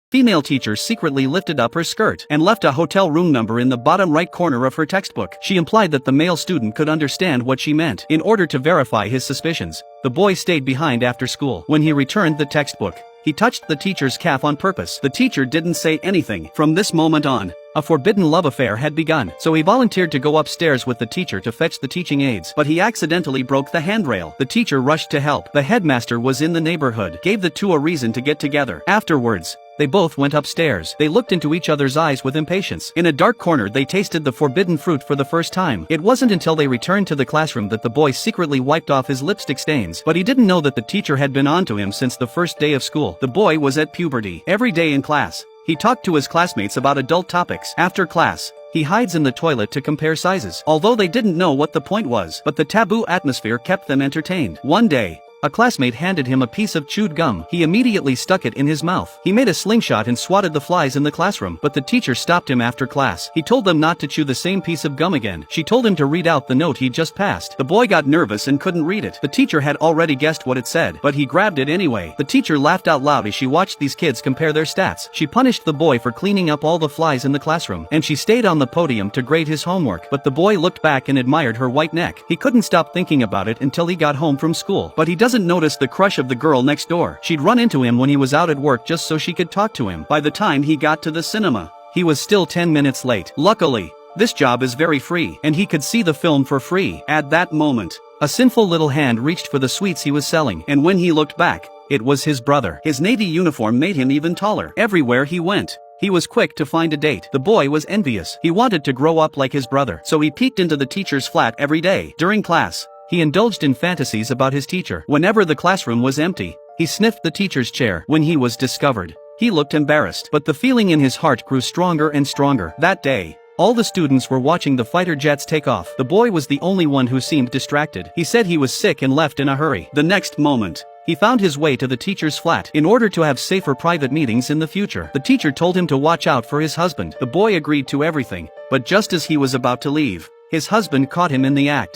Female teacher secretly lifted up her skirt and left a hotel room number in the bottom right corner of her textbook. She implied that the male student could understand what she meant. In order to verify his suspicions, the boy stayed behind after school. When he returned the textbook, he touched the teacher's calf on purpose. The teacher didn't say anything. From this moment on, a forbidden love affair had begun, so he volunteered to go upstairs with the teacher to fetch the teaching aids. But he accidentally broke the handrail. The teacher rushed to help. The headmaster was in the neighborhood, gave the two a reason to get together. Afterwards, they both went upstairs. They looked into each other's eyes with impatience. In a dark corner they tasted the forbidden fruit for the first time. It wasn't until they returned to the classroom that the boy secretly wiped off his lipstick stains. But he didn't know that the teacher had been on to him since the first day of school. The boy was at puberty. Every day in class, he talked to his classmates about adult topics. After class, he hides in the toilet to compare sizes. Although they didn't know what the point was, but the taboo atmosphere kept them entertained. One day, a classmate handed him a piece of chewed gum. He immediately stuck it in his mouth. He made a slingshot and swatted the flies in the classroom, but the teacher stopped him after class. He told them not to chew the same piece of gum again. She told him to read out the note he just passed. The boy got nervous and couldn't read it. The teacher had already guessed what it said, but he grabbed it anyway. The teacher laughed out loud as she watched these kids compare their stats. She punished the boy for cleaning up all the flies in the classroom, and she stayed on the podium to grade his homework. But the boy looked back and admired her white neck. He couldn't stop thinking about it until he got home from school. But he doesn't notice the crush of the girl next door. She'd run into him when he was out at work just so she could talk to him. By the time he got to the cinema, he was still 10 minutes late. Luckily, this job is very free, and he could see the film for free. At that moment, a sinful little hand reached for the sweets he was selling, and when he looked back, it was his brother. His navy uniform made him even taller. Everywhere he went, he was quick to find a date. The boy was envious. He wanted to grow up like his brother, so he peeked into the teacher's flat every day. During class, he indulged in fantasies about his teacher. Whenever the classroom was empty, he sniffed the teacher's chair. When he was discovered, he looked embarrassed, but the feeling in his heart grew stronger and stronger. That day, all the students were watching the fighter jets take off. The boy was the only one who seemed distracted. He said he was sick and left in a hurry. The next moment, he found his way to the teacher's flat in order to have safer private meetings in the future. The teacher told him to watch out for his husband. The boy agreed to everything, but just as he was about to leave, his husband caught him in the act.